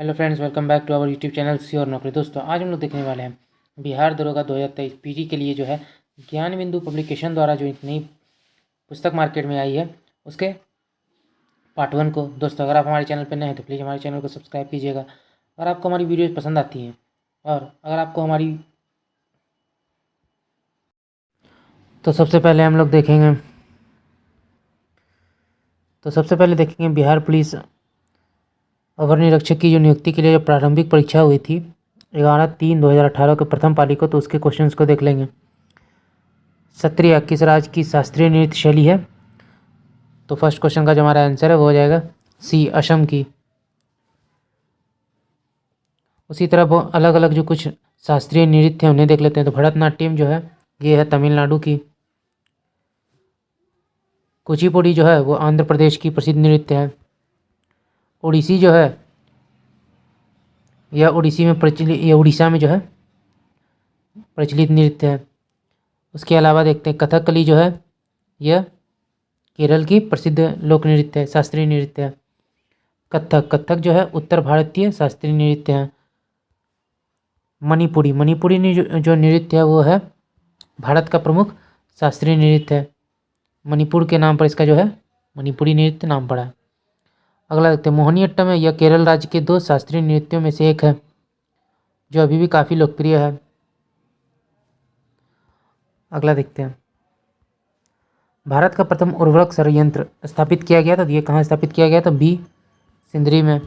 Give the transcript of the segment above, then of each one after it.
Hello friends, welcome back to our YouTube channel सी और नौकरी। दोस्तों, आज हम लोग देखने वाले हैं बिहार दरोगा 2023 पीजी के लिए जो है ज्ञान बिंदु पब्लिकेशन द्वारा जो एक नई पुस्तक मार्केट में आई है उसके पार्ट 1 को। दोस्तों, अगर आप हमारे चैनल पर नए हैं तो प्लीज़ हमारे चैनल को सब्सक्राइब कीजिएगा। अगर आपको हमारी वीडियोज़ पसंद आती हैं और अगर आपको हमारी तो सबसे पहले देखेंगे बिहार पुलिस अवर निरीक्षक की जो नियुक्ति के लिए जो प्रारंभिक परीक्षा हुई थी 11/3/2018 के प्रथम पाली को, तो उसके क्वेश्चंस को देख लेंगे। सत्रीय किस राज्य की शास्त्रीय नृत्य शैली है? तो फर्स्ट क्वेश्चन का जो हमारा आंसर है वो हो जाएगा सी, असम की। उसी तरह वो अलग अलग जो कुछ शास्त्रीय नृत्य हैं उन्हें देख लेते हैं। तो भरतनाट्यम जो है ये है तमिलनाडु की। कुचिपुड़ी जो है वो आंध्र प्रदेश की प्रसिद्ध नृत्य है। ओडिसी जो है यह उड़ीसा में जो है प्रचलित नृत्य है। उसके अलावा देखते हैं कथकली जो है यह केरल की प्रसिद्ध लोक नृत्य है, शास्त्रीय नृत्य है। कथक जो है उत्तर भारतीय शास्त्रीय नृत्य है। मणिपुरी जो नृत्य है वो है भारत का प्रमुख शास्त्रीय नृत्य है। मणिपुर के नाम पर इसका जो है मणिपुरी नृत्य नाम पड़ा है। अगला देखते हैं मोहिनीअट्टम है। यह केरल राज्य के 2 शास्त्रीय नृत्यों में से एक है जो अभी भी काफ़ी लोकप्रिय है। अगला देखते हैं भारत का प्रथम उर्वरक संयंत्र स्थापित किया गया था। तो ये कहाँ स्थापित किया गया था? बी, सिंदरी में।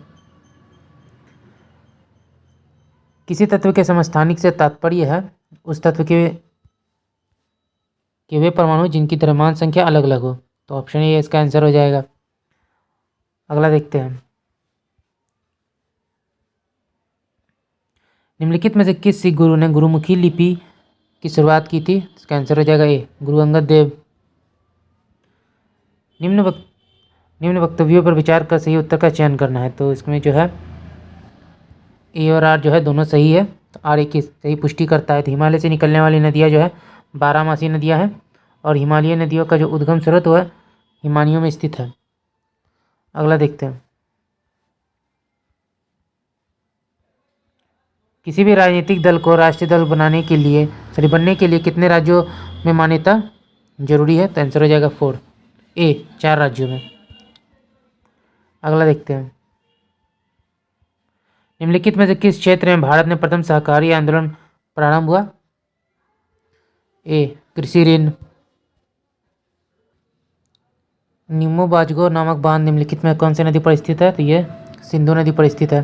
किसी तत्व के समस्थानिक से तात्पर्य है उस तत्व के वे परमाणु जिनकी द्रव्यमान संख्या अलग अलग हो। तो ऑप्शन ए इसका आंसर हो जाएगा। अगला देखते हैं निम्नलिखित में से किस सिख गुरु ने गुरुमुखी लिपि की शुरुआत की थी? इसका आंसर हो जाएगा ए, गुरु अंगद देव। निम्न वक्तव्यों पर विचार कर सही उत्तर का चयन करना है। तो इसमें जो है ए और आर जो है दोनों सही है। तो आर ए की सही पुष्टि करता है। तो हिमालय से निकलने वाली नदियाँ जो है 12मासी नदियाँ हैं और हिमालयी नदियों का जो उद्गम स्रोत वह हिमानियों में स्थित है। अगला देखते हैं किसी भी राजनीतिक दल को राष्ट्रीय दल बनने के लिए कितने राज्यों में मान्यता जरूरी है? तो आंसर हो जाएगा 4, ए, 4 राज्यों में। अगला देखते हैं निम्नलिखित में से किस क्षेत्र में भारत में प्रथम सहकारी आंदोलन प्रारंभ हुआ? ए, कृषि ऋण। निम्मो बाजगो नामक बांध निम्नलिखित में कौन सी नदी पर स्थित है? तो ये सिंधु नदी पर स्थित है।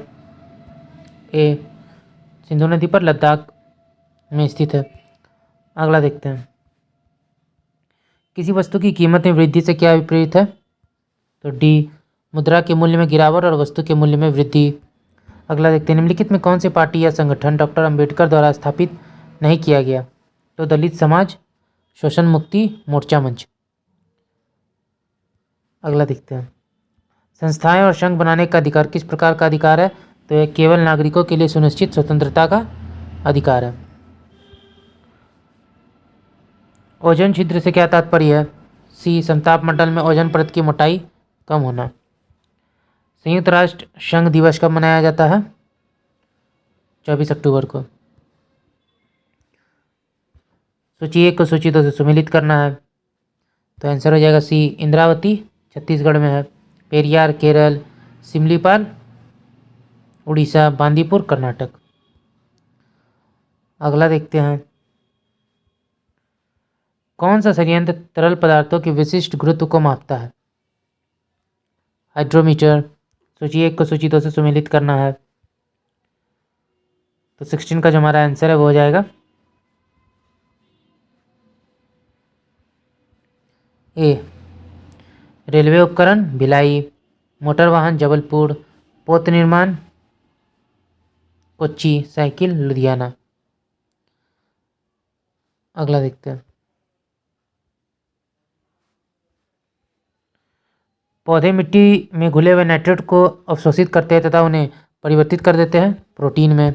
ए, सिंधु नदी पर लद्दाख में स्थित है। अगला देखते हैं किसी वस्तु की कीमत में वृद्धि से क्या विपरीत है? तो डी, मुद्रा के मूल्य में गिरावट और वस्तु के मूल्य में वृद्धि। अगला देखते हैं निम्नलिखित में कौन सी पार्टी या संगठन डॉक्टर अंबेडकर द्वारा स्थापित नहीं किया गया? तो दलित समाज शोषण मुक्ति मोर्चा मंच। अगला देखते हैं संस्थाएं और संघ बनाने का अधिकार किस प्रकार का अधिकार है? तो यह केवल नागरिकों के लिए सुनिश्चित स्वतंत्रता का अधिकार है। ओजोन छिद्र से क्या तात्पर्य है? सी, समताप मंडल में ओजोन परत की मोटाई कम होना। संयुक्त राष्ट्र संघ दिवस कब मनाया जाता है? 24 अक्टूबर को। सूची 1 को सूची 2 से सुमेलित करना है। तो आंसर हो जाएगा सी, इंद्रावती छत्तीसगढ़ में है, पेरियार केरल, सिमलीपाल उड़ीसा, बांदीपुर कर्नाटक। अगला देखते हैं कौन सा संयंत्र तरल पदार्थों के विशिष्ट गुरुत्व को मापता है? हाइड्रोमीटर। सूची 1 को सूची 2 से सुमेलित करना है। तो 16 का जो हमारा आंसर है वो हो जाएगा ए, रेलवे उपकरण भिलाई, मोटर वाहन जबलपुर, पोत निर्माण कोच्चि, साइकिल लुधियाना। अगला देखते हैं पौधे मिट्टी में घुले हुए नाइट्रेट को अवशोषित करते हैं तथा उन्हें परिवर्तित कर देते हैं प्रोटीन में।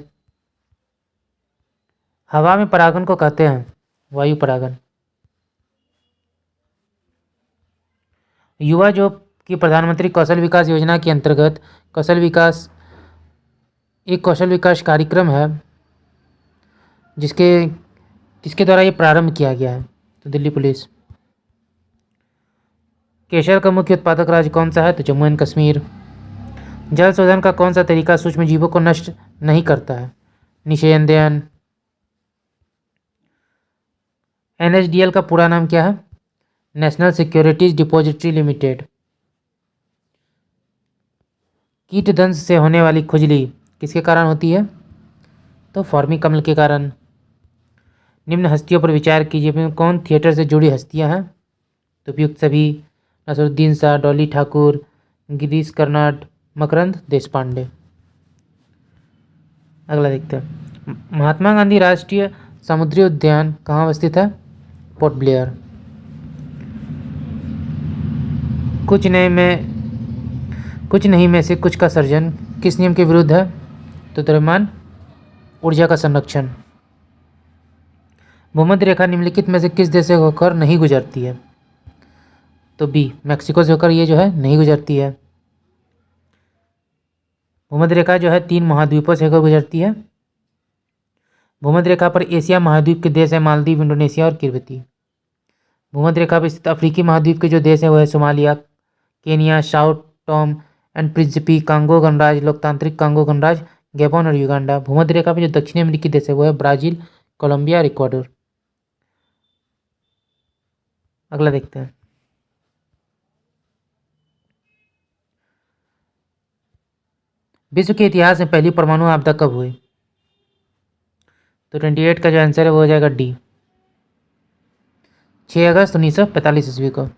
हवा में परागण को कहते हैं वायु परागण। युवा जो कि प्रधानमंत्री कौशल विकास योजना के अंतर्गत कौशल विकास एक कौशल विकास कार्यक्रम है जिसके जिसके द्वारा ये प्रारंभ किया गया है? तो दिल्ली पुलिस। केशर का मुख्य उत्पादक राज्य कौन सा है? तो जम्मू एंड कश्मीर। जल शोधन का कौन सा तरीका सूक्ष्म जीवों को नष्ट नहीं करता है? निषेधन। एनएसडीएल का पूरा नाम क्या है? National securities depository limited. कीट दंश से होने वाली खुजली किसके कारण होती है? तो फॉर्मिकम्ल के कारण। निम्न हस्तियों पर विचार कीजिए, कौन थिएटर से जुड़ी हस्तियां हैं? तो उपयुक्त सभी। नसरुद्दीन शाह, डॉली ठाकुर, गिरीश कर्नाड, मकरंद देशपांडे। अगला देखते हैं। महात्मा गांधी राष्ट्रीय समुद्री उद्यान कहाँ अवस्थित है? Port Blair. कुछ नहीं में से कुछ का सर्जन किस नियम के विरुद्ध है? तो द्रव्यमान ऊर्जा का संरक्षण। भूमध्य रेखा निम्नलिखित में से किस देश से होकर नहीं गुजरती है? तो बी, मैक्सिको से होकर ये जो है नहीं गुजरती है। भूमध्य रेखा जो है 3 महाद्वीपों से होकर गुजरती है। भूमध्य रेखा पर एशिया महाद्वीप के देश है मालदीव, इंडोनेशिया और किर्बती। भूमध्य रेखा पर स्थित अफ्रीकी महाद्वीप के जो देश है वो है Somalia, Kenya, Sao Tomé and Principe, Congo गणराज्य, लोकतांत्रिक कांगो गणराज्य, गैबोन और युगांडा। भूमध्य रेखा पर जो दक्षिणी अमेरिकी देश है वो है ब्राजील, कोलंबिया और इक्वाडोर। अगला देखते हैं। विश्व के इतिहास में पहली परमाणु आपदा कब हुई? तो 28 का जो आंसर है वो हो जाएगा डी, 6 अगस्त 1945 ईस्वी को।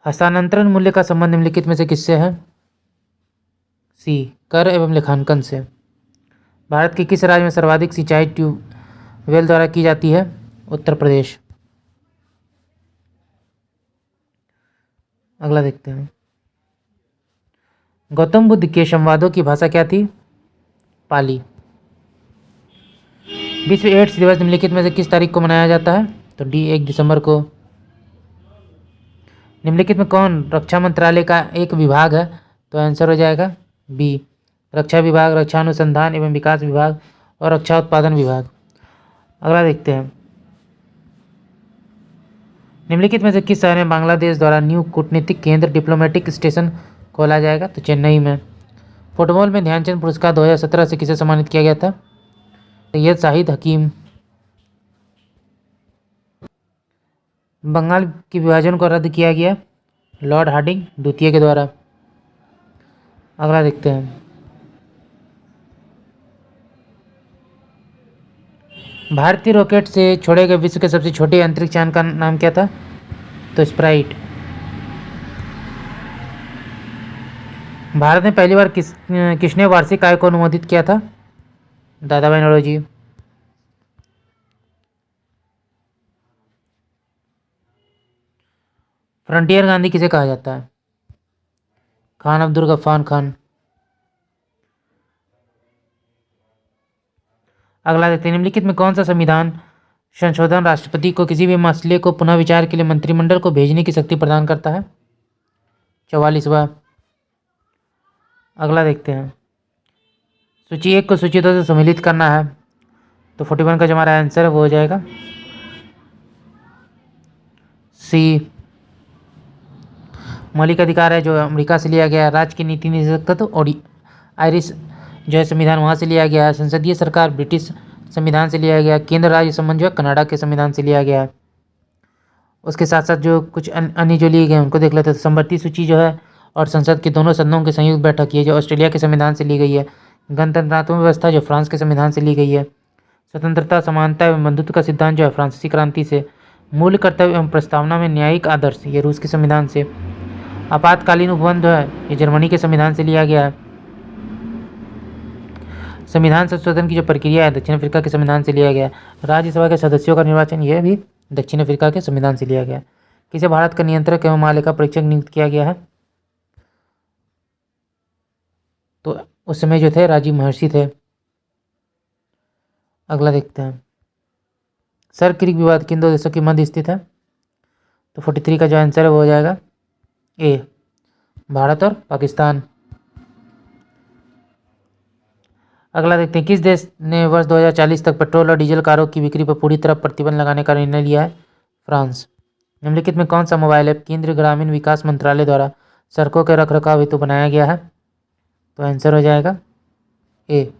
हस्तांतरण मूल्य का संबंध निम्नलिखित में से किससे है? सी, कर एवं लेखांकन से। भारत के किस राज्य में सर्वाधिक सिंचाई ट्यूबवेल द्वारा की जाती है? उत्तर प्रदेश। अगला देखते हैं। गौतम बुद्ध के संवादों की भाषा क्या थी? पाली। विश्व एड्स दिवस निम्नलिखित में से किस तारीख को मनाया जाता है? तो डी, 1 दिसंबर को। निम्नलिखित में कौन रक्षा मंत्रालय का एक विभाग है? तो आंसर हो जाएगा बी, रक्षा विभाग, रक्षा अनुसंधान एवं विकास विभाग और रक्षा उत्पादन विभाग। अगला देखते हैं। निम्नलिखित में से किस शहर में बांग्लादेश द्वारा न्यू कूटनीतिक केंद्र डिप्लोमेटिक स्टेशन खोला जाएगा? तो चेन्नई में। फुटबॉल में ध्यानचंद पुरस्कार 2017 से किसे सम्मानित किया गया था? सैयद शाहिद हकीम। बंगाल के विभाजन को रद्द किया गया लॉर्ड हार्डिंग द्वितीय के द्वारा। अगला देखते हैं। भारतीय रॉकेट से छोड़े गए विश्व के सबसे छोटे अंतरिक्ष यान का नाम क्या था? तो स्प्राइट। भारत में पहली बार किसने वार्षिक आय को अनुमोदित किया था? दादा भाई नौरोजी। फ्रंटियर गांधी किसे कहा जाता है? खान अब्दुल गफ्फार खान। अगला देखते हैं। निम्नलिखित में कौन सा संविधान संशोधन राष्ट्रपति को किसी भी मसले को पुनः विचार के लिए मंत्रिमंडल को भेजने की शक्ति प्रदान करता है? 44वां। अगला देखते हैं। सूची 1 को सूची 2 से सम्मिलित करना है तो 41 का जो हमारा आंसर है वो हो जाएगा सी, मौलिक अधिकार है जो अमेरिका से लिया गया है। राज्य की नीति निदेशक और आयरिश जो है संविधान वहाँ से लिया गया है। संसदीय सरकार ब्रिटिश संविधान से लिया गया। केंद्र राज्य संबंध जो है कनाडा के संविधान से लिया गया है। उसके साथ साथ जो कुछ अन्य जो लिए गए उनको देख लेते हैं। संवर्ती सूची जो है और संसद के दोनों सदनों की संयुक्त बैठक ये जो ऑस्ट्रेलिया के संविधान से ली गई है। गणतंत्रात्मक व्यवस्था जो फ्रांस के संविधान से ली गई है। स्वतंत्रता, समानता एवं बंधुत्व का सिद्धांत जो है फ्रांसीसी क्रांति से। मूल कर्तव्य एवं प्रस्तावना में न्यायिक आदर्श ये रूस के संविधान से। आपातकालीन उपबंध जो है ये जर्मनी के संविधान से लिया गया है। संविधान संशोधन की जो प्रक्रिया है दक्षिण अफ्रीका के संविधान से लिया गया है। राज्यसभा के सदस्यों का निर्वाचन यह भी दक्षिण अफ्रीका के संविधान से लिया गया है। किसे भारत का नियंत्रक एवं महालेखा परीक्षक नियुक्त किया गया है? तो उस समय जो थे राजीव महर्षि थे। अगला देखते हैं। सर क्रिक विवाद किन 2 देशों के मध्य स्थित है? तो 43 का जो आंसर है वो हो जाएगा ए, भारत और पाकिस्तान। अगला देखते हैं, किस देश ने वर्ष 2040 तक पेट्रोल और डीजल कारों की बिक्री पर पूरी तरह प्रतिबंध लगाने का निर्णय लिया है? फ्रांस। निम्नलिखित में कौन सा मोबाइल ऐप केंद्रीय ग्रामीण विकास मंत्रालय द्वारा सड़कों के रखरखाव हेतु बनाया गया है? तो आंसर हो जाएगा ए,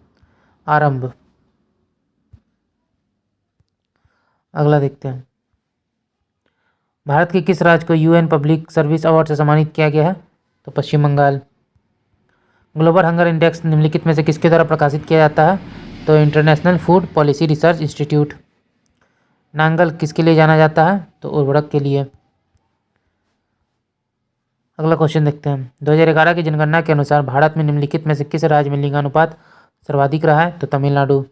आरंभ। अगला देखते हैं, भारत के किस राज्य को यूएन पब्लिक सर्विस अवार्ड से सम्मानित किया गया है? तो पश्चिम बंगाल। ग्लोबल हंगर इंडेक्स निम्नलिखित में से किसके द्वारा प्रकाशित किया जाता है? तो international food policy research institute. Nangal किसके लिए जाना जाता है? तो उर्वरक के लिए। अगला क्वेश्चन देखते हैं, 2011 की जनगणना के अनुसार भारत में निम्नलिखित में से किस राज्य में लिंगानुपात सर्वाधिक रहा है? तो तमिलनाडु।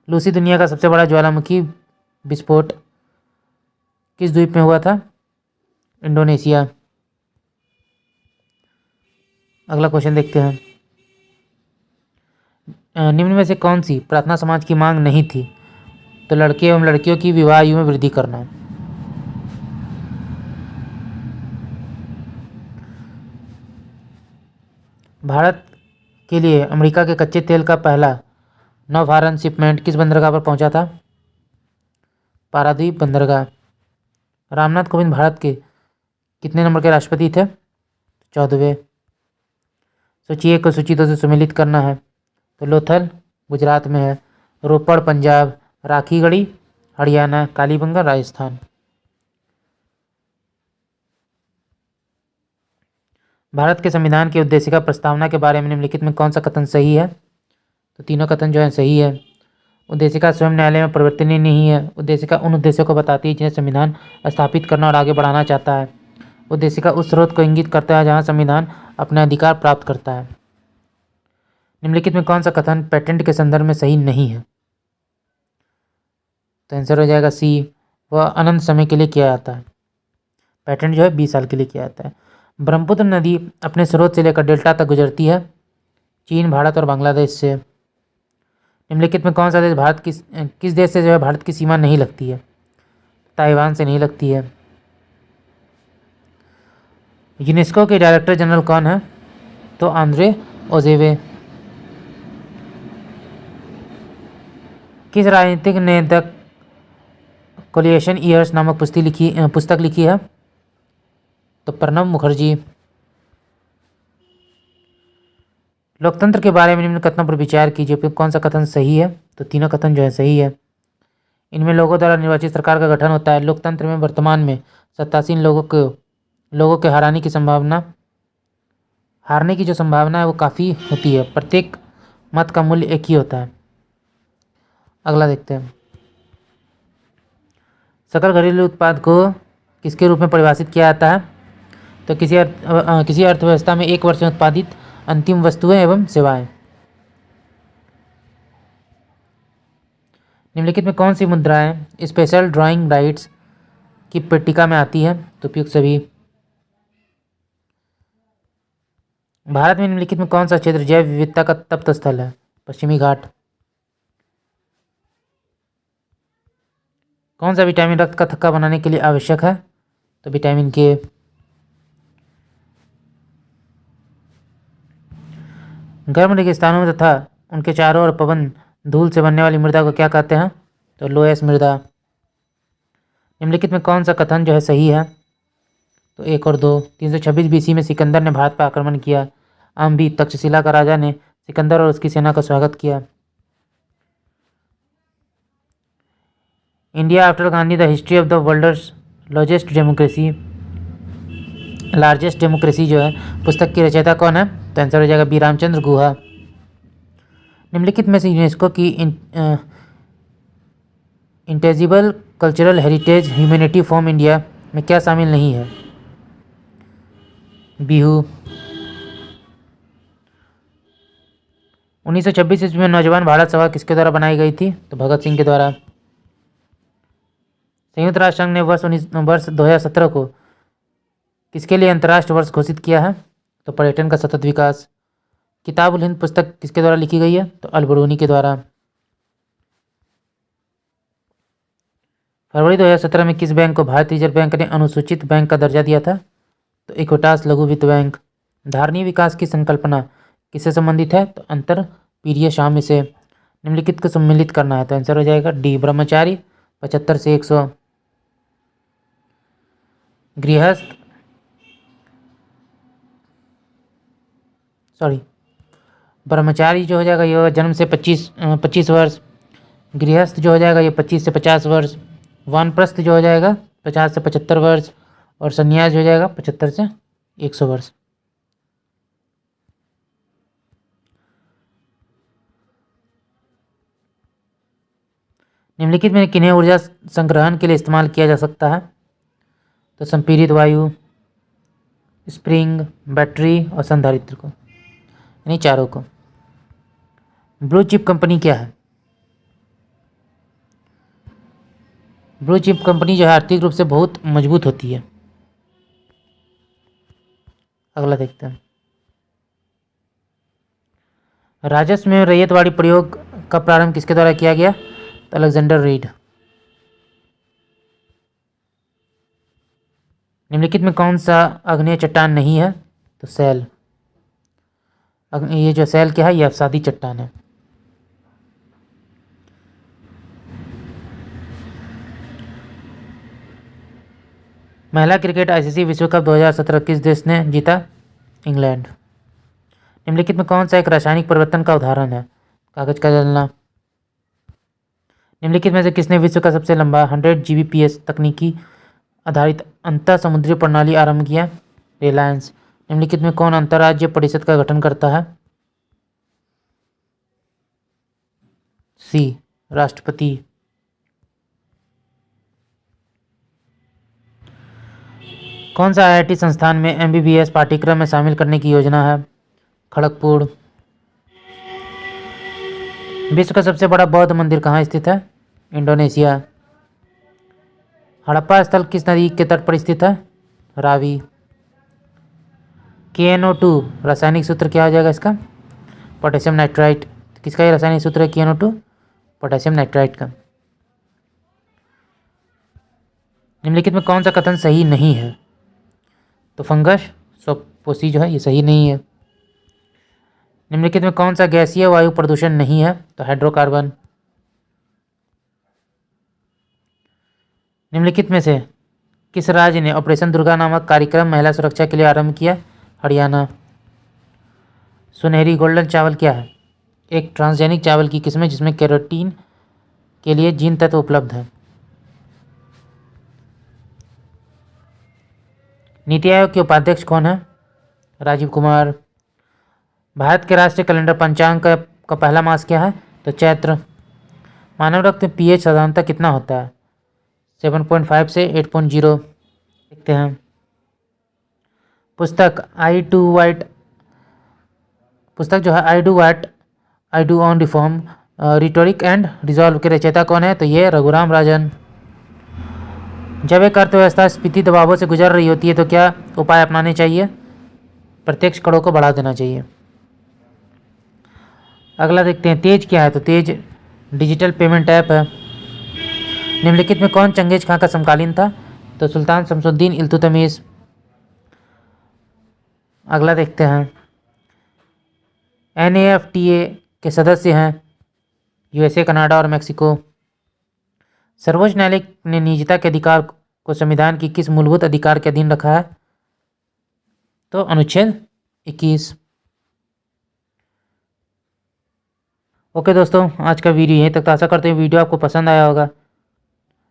लूसी दुनिया का सबसे बड़ा ज्वालामुखी विस्फोट किस द्वीप में हुआ था? इंडोनेशिया। अगला क्वेश्चन देखते हैं, निम्न में से कौन सी प्रार्थना समाज की मांग नहीं थी? तो लड़के एवं लड़कियों की विवाह आयु में वृद्धि करना। भारत के लिए अमेरिका के कच्चे तेल का पहला नौभारण शिपमेंट किस बंदरगाह पर पहुंचा था? पारादीप बंदरगाह। रामनाथ कोविंद भारत के कितने नंबर के राष्ट्रपति थे? 14वें। सूची 1 को सूची 2 से सम्मिलित करना है। तो लोथल गुजरात में है, रोपड़ पंजाब, राखीगढ़ी हरियाणा, कालीबंगा राजस्थान। भारत के संविधान की उद्देशिका प्रस्तावना के बारे में निम्नलिखित में कौन सा कथन सही है? तो तीनों कथन जो है सही है। उद्देशिका स्वयं न्यायालय में परिवर्तनीय नहीं है। उद्देशिका उन उद्देश्यों को बताती है जिन्हें संविधान स्थापित करना और आगे बढ़ाना चाहता है। उद्देशिका उस स्रोत को इंगित करता है जहां संविधान अपने अधिकार प्राप्त करता है। निम्नलिखित में कौन सा कथन पेटेंट के संदर्भ में सही नहीं है? तो आंसर हो जाएगा सी, वह अनंत समय के लिए किया जाता है। पेटेंट जो है 20 साल के लिए किया जाता है। ब्रह्मपुत्र नदी अपने स्रोत से लेकर डेल्टा तक गुजरती है चीन, भारत और बांग्लादेश से। निम्नलिखित में कौन सा देश किस देश से जो है भारत की सीमा नहीं लगती है? ताइवान से नहीं लगती है। यूनेस्को के डायरेक्टर जनरल कौन है? तो आंद्रे ओजेवे। किस राजनीतिक ने द कोलिएशन ईयर्स नामक पुस्तक लिखी है? तो प्रणब मुखर्जी। लोकतंत्र के बारे में निम्न कथनों पर विचार कीजिए, कौन सा कथन सही है? तो तीनों कथन जो है सही है। इनमें लोगों द्वारा निर्वाचित सरकार का गठन होता है। लोकतंत्र में वर्तमान में सत्तासीन लोगों के हारने की जो संभावना है वो काफ़ी होती है। प्रत्येक मत का मूल्य एक ही होता है। अगला देखते हैं, सकल घरेलू उत्पाद को किसके रूप में परिभाषित किया जाता है? तो किसी अर्थव्यवस्था में एक वर्ष में उत्पादित अंतिम वस्तुएं एवं सेवाएं। निम्नलिखित में कौन सी मुद्राएं स्पेशल ड्राइंग राइट्स की पट्टिका में आती है? तो उपयुक्त सभी। भारत में निम्नलिखित में कौन सा क्षेत्र जैव विविधता का तप्त स्थल है? पश्चिमी घाट। कौन सा विटामिन रक्त का थक्का बनाने के लिए आवश्यक है? तो विटामिन के। गर्म रेगिस्तानों में तथा उनके चारों ओर पवन धूल से बनने वाली मृदा को क्या कहते हैं? तो लोएस मृदा। निम्नलिखित में कौन सा कथन जो है सही है? तो 1 और 2। 326 BC में सिकंदर ने भारत पर आक्रमण किया। अम्बी तक्षशिला का राजा ने सिकंदर और उसकी सेना का स्वागत किया। India after Gandhi the history of the world's largest democracy जो है पुस्तक की रचयिता कौन है? तो आंसर हो जाएगा बी रामचंद्र गुहा। निम्नलिखित में से यूनेस्को की intangible cultural heritage humanity from India में क्या शामिल नहीं है? बिहू। 1926 ईस्वी में नौजवान भारत सभा किसके द्वारा बनाई गई थी? तो भगत सिंह के द्वारा। संयुक्त राष्ट्र संघ ने वर्ष 2017 को किसके लिए अंतर्राष्ट्रीय वर्ष घोषित किया है? तो पर्यटन का सतत विकास। किताब उल हिंद पुस्तक किसके द्वारा लिखी गई है? तो अल-बरूनी के द्वारा। फरवरी 2017 में किस बैंक को भारतीय रिजर्व बैंक ने अनुसूचित बैंक का दर्जा दिया था? तो इक्विटास लघु वित्त बैंक। धारणीय विकास की संकल्पना किससे संबंधित है? तो अंतर पीढ़ीय साम्य से। निम्नलिखित को सम्मिलित करना है तो आंसर हो जाएगा डी, ब्रह्मचारी 75 से 100, गृहस्थ ब्रह्मचारी जो हो जाएगा ये जन्म से 25 वर्ष, गृहस्थ जो हो जाएगा ये 25 से 50 वर्ष, वानप्रस्थ जो हो जाएगा 50 से 75 वर्ष, और संन्यास हो जाएगा 75 से 100 वर्ष। निम्नलिखित में किन्हें ऊर्जा संग्रहण के लिए इस्तेमाल किया जा सकता है? तो संपीड़ित वायु, स्प्रिंग, बैटरी और संधारित्र को, यानी चारों को। ब्लू चिप कंपनी क्या है? ब्लू चिप कंपनी जो है आर्थिक रूप से बहुत मजबूत होती है। अगला देखते हैं। राजस्व में रैयतवाड़ी प्रयोग का प्रारंभ किसके द्वारा किया गया? तो अलेक्जेंडर रीड। निम्नलिखित में कौन सा आग्नेय चट्टान नहीं है? तो सैल। ये जो सैल क्या है ये अवसादी चट्टान है। महिला क्रिकेट आईसीसी विश्व कप 2017 किस देश ने जीता? इंग्लैंड। निम्नलिखित में कौन सा एक रासायनिक परिवर्तन का उदाहरण है? कागज का जलना। निम्नलिखित में से किसने विश्व का सबसे लंबा 100 Gbps तकनीकी आधारित अंतर समुद्री प्रणाली आरंभ किया? रिलायंस। निम्नलिखित में कौन अंतर्राज्य परिषद का गठन करता है? सी, राष्ट्रपति। कौन सा आईआईटी संस्थान में एमबीबीएस पाठ्यक्रम में शामिल करने की योजना है? खड़गपुर। विश्व का सबसे बड़ा बौद्ध मंदिर कहाँ स्थित है? इंडोनेशिया। हड़प्पा स्थल किस नदी के तट पर स्थित है? रावी। KNO2 रासायनिक सूत्र क्या हो जाएगा इसका? Potassium nitrite. किसका ये रासायनिक सूत्र है KNO2? पोटेशियम नाइट्राइट का। निम्नलिखित में कौन सा कथन सही नहीं है? तो फंगस स्वपोषी जो है ये सही नहीं है। निम्नलिखित में कौन सा गैसीय वायु प्रदूषण नहीं है? तो हाइड्रोकार्बन। निम्नलिखित में से किस राज्य ने ऑपरेशन दुर्गा नामक कार्यक्रम महिला सुरक्षा के लिए आरंभ किया? हरियाणा। सुनहरी गोल्डन चावल क्या है? एक ट्रांसजेनिक चावल की किस्म है जिसमें कैरोटीन के लिए जीन तत्व उपलब्ध है। नीति आयोग के उपाध्यक्ष कौन है? राजीव कुमार। भारत के राष्ट्रीय कैलेंडर पंचांग का पहला मास क्या है? तो चैत्र। मानव रक्त में pH साधारणतः कितना होता है? 7.5 से 8.0। देखते हैं। पुस्तक I do on reform rhetoric and resolve के रचयिता कौन है? तो ये रघुराम राजन। जब एक अर्थव्यवस्था स्फीति दबावों से गुजर रही होती है तो क्या उपाय अपनाने चाहिए? प्रत्यक्ष करों को बढ़ा देना चाहिए। अगला देखते हैं। तेज क्या है? तो तेज डिजिटल पेमेंट ऐप है। निम्नलिखित में कौन चंगेज खां का समकालीन था? तो सुल्तान शमसुद्दीन इल्तुतमिश। अगला देखते हैं। NAFTA के सदस्य हैं USA, कनाडा और मेक्सिको। सर्वोच्च न्यायालय ने निजता के अधिकार को संविधान की किस मूलभूत अधिकार के अधीन रखा है? तो अनुच्छेद 21। ओके दोस्तों, आज का वीडियो यहीं तक। तो आशा करते हैं वीडियो आपको पसंद आया होगा।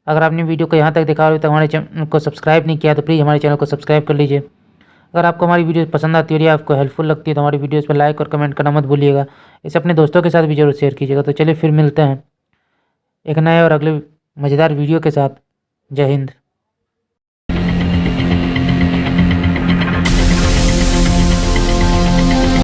अगर आपने वीडियो को यहाँ तक देखा हो तो हमारे चैनल को सब्सक्राइब नहीं किया तो प्लीज़ हमारे चैनल को सब्सक्राइब कर लीजिए। अगर आपको हमारी वीडियो पसंद आती है और या आपको हेल्पफुल लगती है तो हमारी वीडियोस पर लाइक और कमेंट करना मत भूलिएगा। इसे अपने दोस्तों के साथ भी जरूर शेयर कीजिएगा। तो चलिए फिर मिलते हैं एक नए और अगले मज़ेदार वीडियो के साथ। जय हिंद।